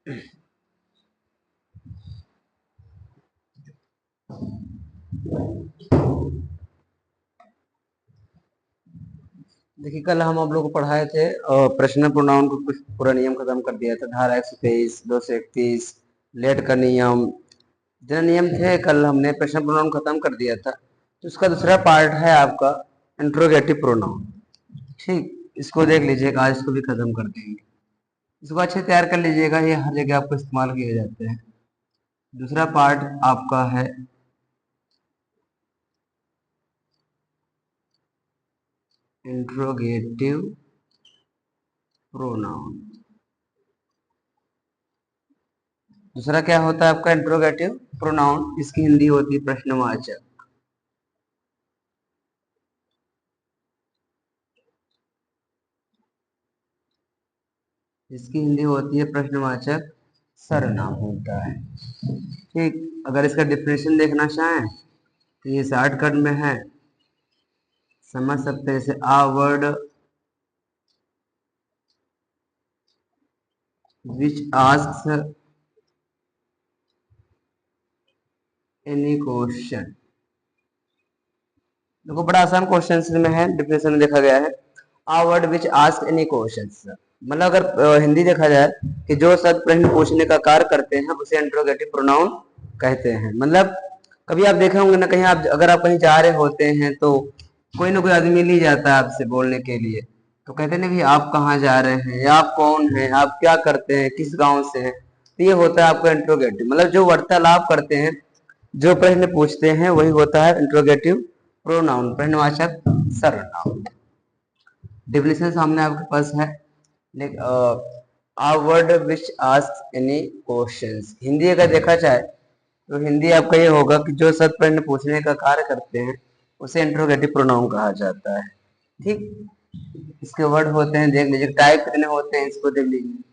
देखिए कल हम आप लोग को पढ़ाए थे प्रश्न प्रोनाउन को कुछ पूरा नियम खत्म कर दिया था। धारा 123, 231, लेट का नियम, जितने नियम थे कल हमने प्रश्न प्रोनाउन खत्म कर दिया था। तो इसका दूसरा पार्ट है आपका इंट्रोगेटिव प्रोनाउन। ठीक, इसको देख लीजिएगा, आज इसको भी खत्म कर देंगे। इसको अच्छे तैयार कर लीजिएगा, ये हर जगह आपको इस्तेमाल किए जाते हैं। दूसरा पार्ट आपका है इंट्रोगेटिव प्रोनाउन। दूसरा क्या होता है आपका इंट्रोगेटिव प्रोनाउन, इसकी हिंदी होती है प्रश्नवाचक। इसकी हिंदी होती है प्रश्नवाचक सर्वनाम होता है। ठीक, अगर इसका डिफिनेशन देखना चाहें तो ये शॉर्टकट में है, समझ सकते हैं। जैसे a word which asks any question. देखो बड़ा आसान क्वेश्चन में है, डिफिनेशन में देखा गया है a word which ask any question. मतलब अगर हिंदी देखा जाए कि जो शब्द प्रश्न पूछने का कार्य करते हैं उसे इंट्रोगेटिव प्रोनाउन कहते हैं। मतलब कभी आप देखे होंगे ना, कहीं आप अगर आप कहीं जा रहे होते हैं तो कोई ना कोई आदमी मिल ही जाता है आपसे बोलने के लिए, तो कहते हैं ना, भी आप कहाँ जा रहे हैं, या आप कौन हैं, आप क्या करते हैं, किस गांव से हैं। तो ये होता है आपका इंट्रोगेटिव, मतलब जो वार्तालाप करते हैं, जो प्रश्न पूछते हैं, वही होता है इंट्रोगेटिव प्रोनाउन, प्रश्नवाचक सर्वनाम। डिफिनेशन सामने आपके पास है। A word which ask any questions, Hindi अगर देखा जाए तो हिंदी आपका ये होगा कि जो शब्द प्रश्न पूछने का कार्य करते हैं उसे इंट्रोगेटिव प्रोनाउन कहा जाता है। ठीक, इसके वर्ड होते हैं, देख लीजिए टाइप कितने होते हैं, इसको देख लीजिए।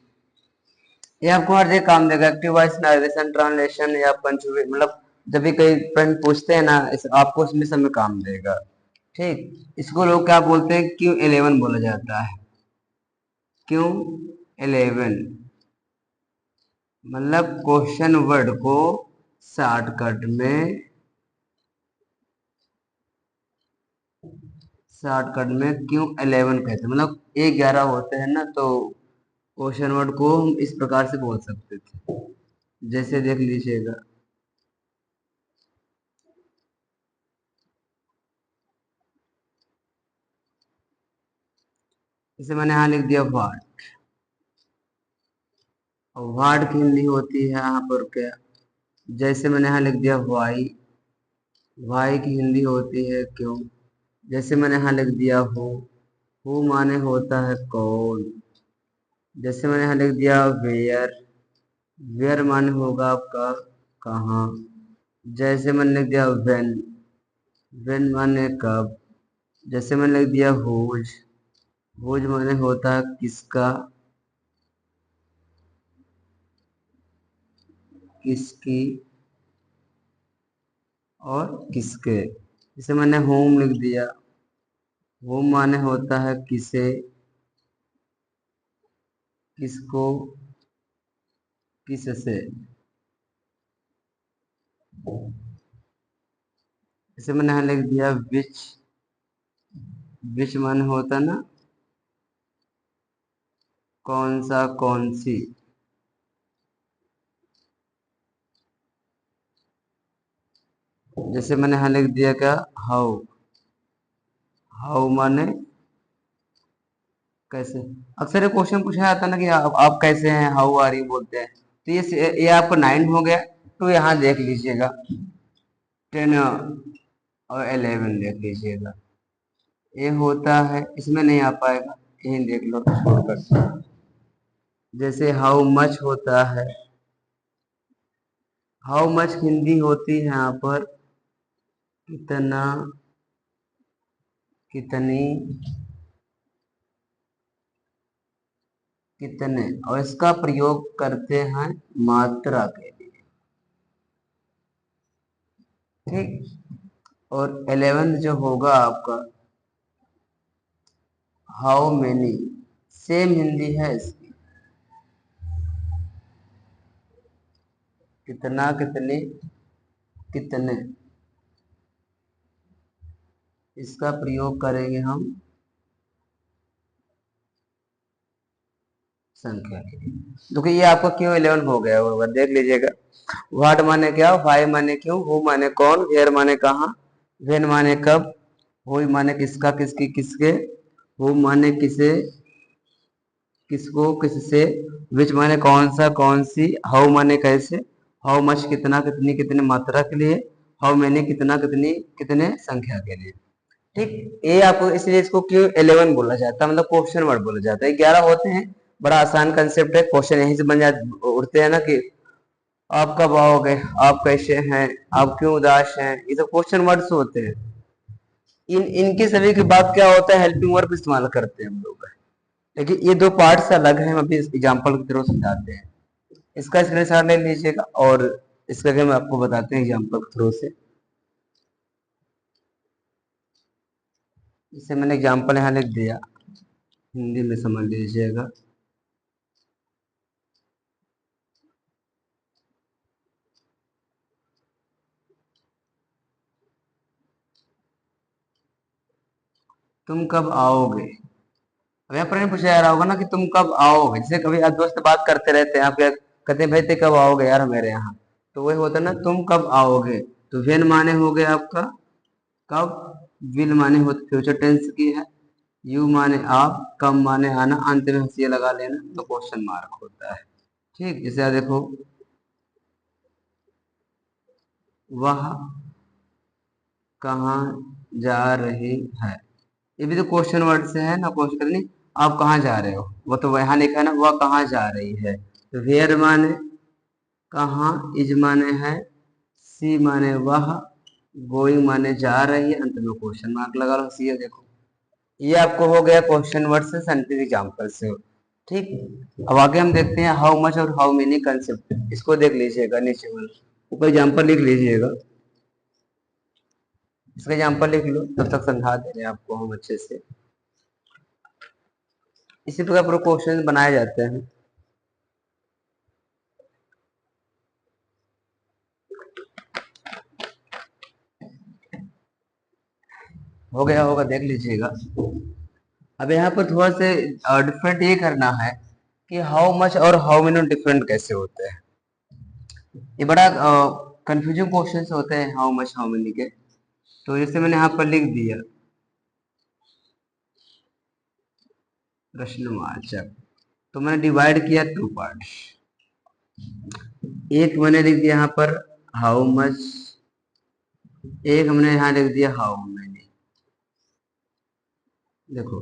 ये आपको हर जगह काम देगा, एक्टिव वॉइस, नारेशन, ट्रांसलेशन या पंचुए, मतलब जब भी कई प्रश्न पूछते हैं ना, आपको उसमें सब में काम देगा। ठीक, इसको लोग क्या बोलते हैं, क्यों 11 बोला जाता है। क्यों 11, मतलब क्वेश्चन वर्ड को शॉर्टकट में क्यों 11 कहते हैं। मतलब 11 होते हैं ना, तो क्वेश्चन वर्ड को हम इस प्रकार से बोल सकते थे। जैसे देख लीजिएगा, जैसे मैंने यहाँ लिख दिया व्हाट, और व्हाट की हिंदी होती है यहाँ पर क्या। जैसे मैंने यहाँ लिख दिया वाई, वाई की हिंदी होती है क्यों। जैसे मैंने यहाँ लिख दिया हु माने होता है कौन। जैसे मैंने यहाँ लिख दिया वेयर, वेयर माने होगा आपका कहाँ। जैसे मैंने लिख दिया व्हेन, व्हेन माने कब। जैसे मैंने लिख दिया हुज, हुज माने होता है किसका, किसकी और किसके। जैसे मैंने होम लिख दिया, होम माने होता है किसे, किसको, किससे। जैसे मैंने यहाँ लिख दिया विच, विच माने होता ना कौन सा, कौन सी। जैसे मैंने यहाँ लिख दिया क्या हाउ, हाउ माने कैसे। अक्सर ये क्वेश्चन पूछा जाता है ना कि आप कैसे हैं, हाउ आर यू बोलते हैं। तो ये आपका 9 हो गया। तो यहाँ देख लीजिएगा 10 और 11 देख लीजिएगा, ये होता है, इसमें नहीं आ पाएगा, यही देख लो छोड़कर। जैसे हाउ मच होता है, हाउ मच हिंदी होती है यहाँ पर कितना, कितनी, कितने, और इसका प्रयोग करते हैं मात्रा के लिए। ठीक, और 11 जो होगा आपका हाउ मेनी, सेम हिंदी है इसकी। कितना, कितने, कितने, इसका प्रयोग करेंगे हम संख्या के लिए। तो ये आपका क्यों 11 हो गया होगा, देख लीजिएगा। व्हाट माने क्या, वाई माने क्यों, हु माने कौन, वेयर माने कहाँ, व्हेन माने कब, हुई माने किसका, किसकी, किसके, हु माने किसे, किसको, किससे, विच माने कौन सा, कौन सी, हाउ माने कैसे, हाउ मच कितना, कितनी, कितने मात्रा के लिए, हाउ मैनी कितना, कितनी, कितने संख्या के लिए। ठीक, ये आपको इसलिए इसको क्यों 11 बोला जाता है, मतलब क्वेश्चन वर्ड बोला जाता है। 11 होते हैं, बड़ा आसान कंसेप्ट है, क्वेश्चन यहीं से बन जाते उठते हैं ना कि आप कब आओगे, आप कैसे हैं, आप क्यों उदास हैं, ये सब क्वेश्चन वर्ड्स होते हैं। इनके सभी के बाद क्या होता है, हेल्पिंग वर्ब इस्तेमाल करते हैं हम लोग। लेकिन ये दो पार्ट्स अलग हैं, हम अभी एग्जांपल के थ्रू समझाते हैं। इसका स्क्रीनशॉट ले लीजिएगा और इसका हम आपको बताते हैं एग्जांपल के थ्रू से। इसे मैंने एग्जांपल यहाँ लिख दिया, हिंदी में समझ लीजिएगा। तुम कब आओगे, अब यहाँ पर पूछा जा रहा होगा ना कि तुम कब आओगे। जैसे कभी आप दोस्त बात करते रहते हैं, आप क्या कहते हैं, भाई ते कब आओगे यार मेरे यहाँ, तो वही होता है ना, तुम कब आओगे। तो वेन माने हो गए आपका कब, विल माने हो फ्यूचर टेंस की है, यू माने आप, कम माने आना, अंत में हंसिया लगा लेना तो क्वेश्चन मार्क होता है। ठीक, जैसे आप देखो, वह कहाँ जा रही है, ये भी तो क्वेश्चन वर्ड से है ना, क्वेश्चन नहीं, आप कहाँ जा रहे हो, वो तो वहां लिखा है ना, वह कहाँ जा रही है। तो वेयर माने कहाँ, इज माने है, सी माने वह, गोइंग माने जा रही है, अंत में क्वेश्चन मार्क लगा लो, सी है देखो। ये आपको हो गया क्वेश्चन वर्ड से सेंटेंस एग्जांपल से। ठीक, अब आगे हम देखते हैं हाउ मच और हाउ मेनी कंसेप्ट। इसको देख लीजिएगा, नीचे वाला ऊपर एग्जांपल लिख लीजिएगा, इसका एग्जांपल लिख लो, तब तक समझा दे रहे हैं आपको हम अच्छे से। इसी प्रकार पूरे क्वेश्चन बनाए जाते हैं। हो गया होगा, देख लीजिएगा। अब यहाँ पर थोड़ा से डिफरेंट ये करना है कि हाउ मच और हाउ मेनी डिफरेंट कैसे होते हैं। ये बड़ा कंफ्यूजिंग क्वेश्चन होते हैं हाउ मच हाउ मेनी के। तो जैसे मैंने यहाँ पर लिख दिया प्रश्नवाचक, तो मैंने डिवाइड किया टू पार्ट्स। एक मैंने लिख दिया यहाँ पर हाउ मच, एक हमने यहाँ लिख दिया हाउ मेनी। देखो,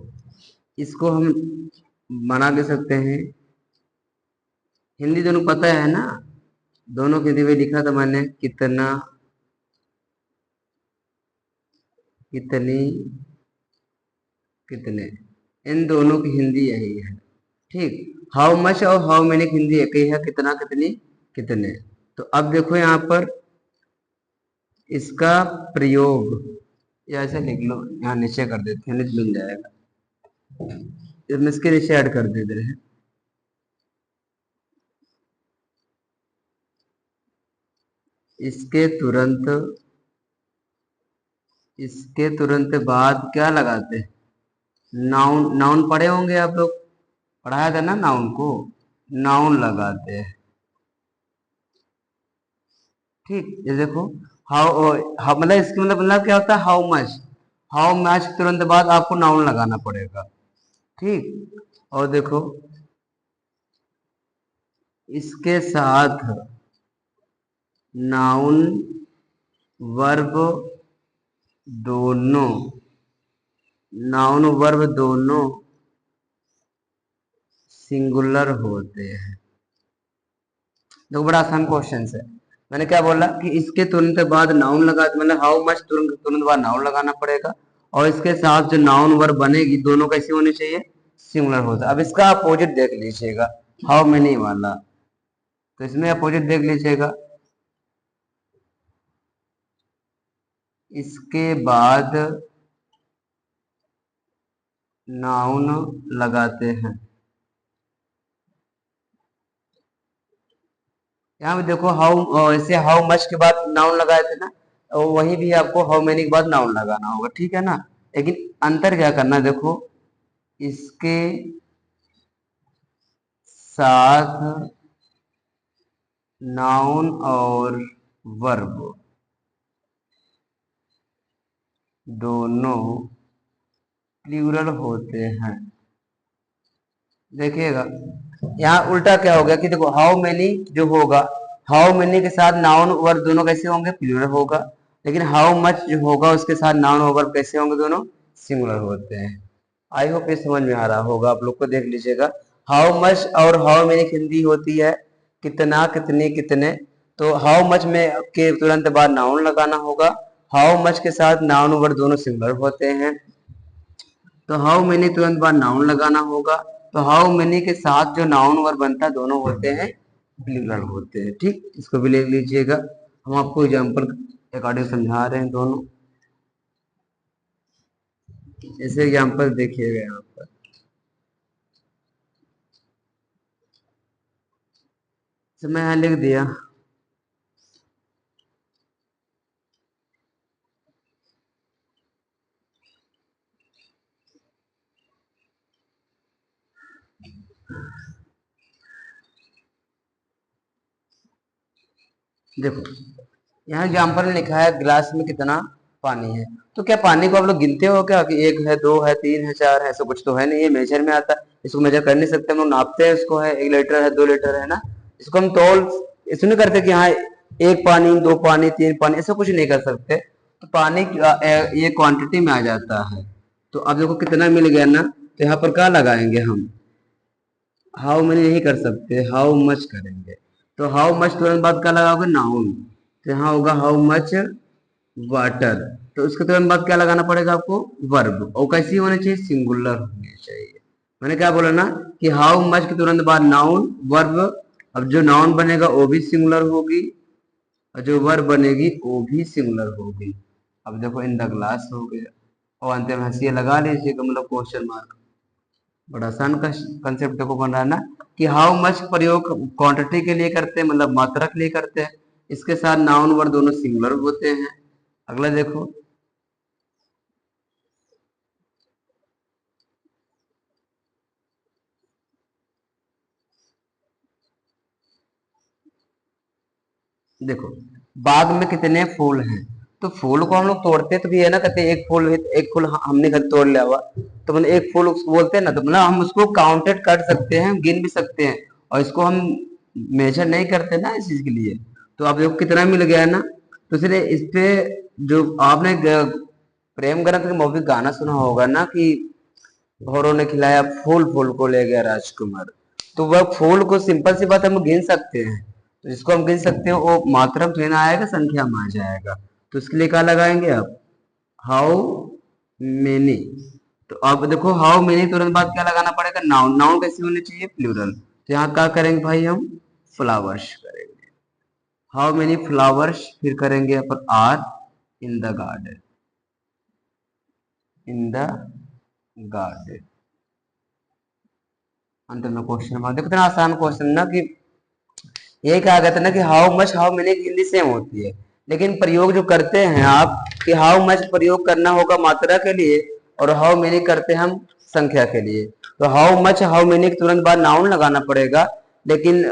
इसको हम बना दे सकते हैं, हिंदी दोनों पता है ना, दोनों के हिंदी में लिखा था मैंने, कितना, कितनी, कितने, इन दोनों की हिंदी यही है। ठीक, हाउ मच और हाउ मेनी की हिंदी एक ही है, कितना, कितनी, कितने। तो अब देखो यहाँ पर इसका प्रयोग, या ऐसे लिख लो, यहाँ नीचे कर देते हैं, नीचे मिल जाएगा, इसके नीचे ऐड कर देते हैं। इसके तुरंत, इसके तुरंत बाद क्या लगाते हैं, नाउन। नाउन पढ़े होंगे आप लोग, पढ़ाया था ना नाउन को, नाउन लगाते हैं। ठीक, ये देखो, हाउ, मतलब इसका मतलब क्या होता है, हाउ मच, हाउ मच तुरंत बाद आपको नाउन लगाना पड़ेगा। ठीक, और देखो इसके साथ नाउन वर्ब दोनों, नाउन वर्ब दोनों सिंगुलर होते हैं। देखो बड़ा आसान क्वेश्चन है। मैंने क्या बोला कि इसके तुरंत बाद नाउन लगा, मतलब हाउ मच तुरंत तुरंत बाद नाउन लगाना पड़ेगा, और इसके साथ जो नाउन वर्ब बनेगी दोनों कैसी होनी चाहिए, सिंगुलर होता। अब इसका अपोजिट देख लीजिएगा, हाउ मेनी वाला, तो इसमें अपोजिट देख लीजिएगा, इसके बाद नाउन लगाते हैं, यहाँ पे देखो हाउ, ऐसे हाउ मच के बाद नाउन लगाए थे ना, और वहीं भी आपको हाउ मेनी के बाद नाउन लगाना होगा, ठीक है ना। लेकिन अंतर क्या करना है, देखो इसके साथ नाउन और वर्ब दोनों प्लूरल होते हैं। देखिएगा यहाँ उल्टा क्या हो गया कि देखो हाउ मेनी जो होगा, हाउ मेनी के साथ नाउन वर्ब दोनों कैसे होंगे, प्लूरल होगा। लेकिन हाउ मच जो होगा उसके साथ नाउन और वर्ब कैसे होंगे, दोनों सिंगुलर होते हैं। आई होप ये समझ में आ रहा होगा आप लोग को। देख लीजिएगा हाउ मच और हाउ मेनी की हिंदी होती है कितना, कितने, कितने। तो हाउ मच में के तुरंत बाद नाउन लगाना होगा। हाउ मच के साथ नाउन वर्ब दोनों सिंगुलर होते हैं। तो हाउ मेनी तुरंत बाद नाउन लगाना होगा। तो हाउ मेनी के साथ जो नाउन वर्ब बनता है दोनों होते हैं प्लूरल होते हैं। ठीक, इसको भी ले लीजिएगा। हम आपको एग्जांपल अकॉर्डिंग समझा रहे हैं दोनों। जैसे एग्जांपल देखिएगा यहाँ पर, तो मैं यहाँ लिख दिया देखो यहाँ एग्जाम्पल में लिखा है गिलास में कितना पानी है। तो क्या पानी को आप लोग गिनते हो क्या कि एक है, दो है, तीन है, चार है? ऐसा कुछ तो है नहीं, ये मेजर में आता है। इसको मेजर कर नहीं सकते हम लोग, नापते हैं इसको, है 1 लीटर है, 2 लीटर है ना। इसको हम तौल इसको नहीं करते कि हाँ एक पानी, दो पानी, तीन पानी, ऐसा कुछ नहीं कर सकते। तो पानी ये क्वांटिटी में आ जाता है। तो अब देखो कितना मिल गया ना, तो यहाँ पर क्या लगाएंगे हम, हाउ मैनी नहीं कर सकते, हाउ मच करेंगे। तो हाउ मच तुरंत बाद क्या लगाओगे, नाउन। तो यहाँ होगा हाउ मच वाटर। तो उसके तुरंत बाद क्या लगाना पड़ेगा आपको, वर्ब। और कैसी होनी चाहिए, सिंगुलर होनी चाहिए। मैंने क्या बोला ना कि हाउ मच के तुरंत बाद नाउन वर्ब। अब जो नाउन बनेगा वो भी सिंगुलर होगी, और जो वर्ब बनेगी वो भी सिंगुलर होगी। अब देखो इन द ग्लास हो गया, और अंत में हंसिया लगा लीजिएगा, मतलब क्वेश्चन मार्क। बड़ा आसान का कंसेप्ट देखो बन रहा है ना कि हाउ मच प्रयोग क्वांटिटी के लिए करते हैं, मतलब मात्रा के लिए करते हैं। इसके साथ नाउन वर्ड दोनों सिंगुलर होते हैं। अगला देखो, देखो बाग में कितने फूल हैं। तो फूल को हम लोग तोड़ते तो भी है ना, कहते हैं एक फूल हमने घर तोड़ लिया हुआ, तो मतलब एक फूल उसको बोलते हैं ना। तो मतलब हम उसको काउंटेड कर सकते हैं, गिन भी सकते हैं। और इसको हम मेजर नहीं करते ना इस चीज के लिए। तो आप देखो कितना मिल गया है ना। तो इसलिए इस पे जो आपने प्रेम ग्रंथ के मौखिक गाना सुना होगा ना कि भौरों ने खिलाया फूल, फूल को ले गया राजकुमार। तो वह फूल को सिंपल सी बात हम गिन सकते हैं। तो जिसको हम गिन सकते हैं वो मात्रा में थोड़ी ना आएगा, संख्या में आ जाएगा। तो इसके लिए क्या लगाएंगे आप, हाउ मेनी। तो अब देखो हाउ मेनी तुरंत बाद क्या लगाना पड़ेगा, नाउन। नाउन कैसी होनी चाहिए, प्लूरल। तो यहाँ क्या करेंगे भाई, हम फ्लावर्स करेंगे। हाउ मेनी फ्लावर्स, फिर करेंगे अपन are in the garden, in the garden. अंत में क्वेश्चन मार्क। देखो कितना आसान क्वेश्चन ना कि ये क्या कहते हैं ना कि हाउ मच हाउ मेनी की हिंदी सेम होती है। लेकिन प्रयोग जो करते हैं आप कि हाउ मच प्रयोग करना होगा मात्रा के लिए, और हाउ मेनी करते हैं हम संख्या के लिए। तो हाउ मच हाउ मेनी के तुरंत बाद नाउन लगाना पड़ेगा। लेकिन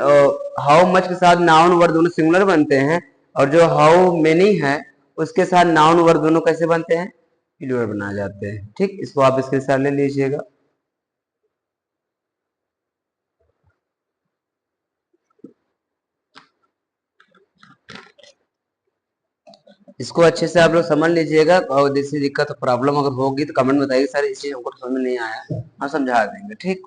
हाउ मच के साथ नाउन वर्ड दोनों सिंगुलर बनते हैं। और जो हाउ मेनी है उसके साथ नाउन वर्ड दोनों कैसे बनते हैं, प्लूरल बनाए जाते हैं। ठीक, इसको आप इसके साथ ले लीजिएगा। इसको अच्छे से आप लोग समझ लीजिएगा, और जैसी दिक्कत प्रॉब्लम अगर होगी तो कमेंट में बताइए, सर इस चीज हमको समझ में नहीं आया, हम समझा देंगे। ठीक,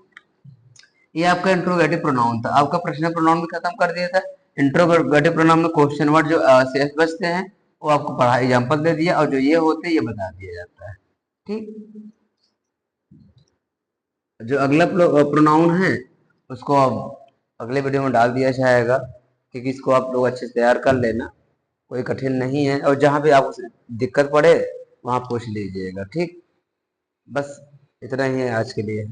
ये आपका इंट्रोगेटिव प्रोनाउन था। आपका पर्सनल प्रोनाउन भी खत्म कर दिया था। इंट्रोगेटिव प्रोनाउन में क्वेश्चन वर्ड जो शेष बचते हैं वो आपको पढ़ा एग्जाम्पल दे दिया, और जो ये होते हैं ये बता दिया जाता है। ठीक, जो अगला प्रोनाउन है उसको अब अगले वीडियो में डाल दिया जाएगा, क्योंकि इसको आप लोग अच्छे से तैयार कर लेना। कोई कठिन नहीं है, और जहां भी आपको दिक्कत पड़े वहां पूछ लीजिएगा। ठीक, बस इतना ही है आज के लिए।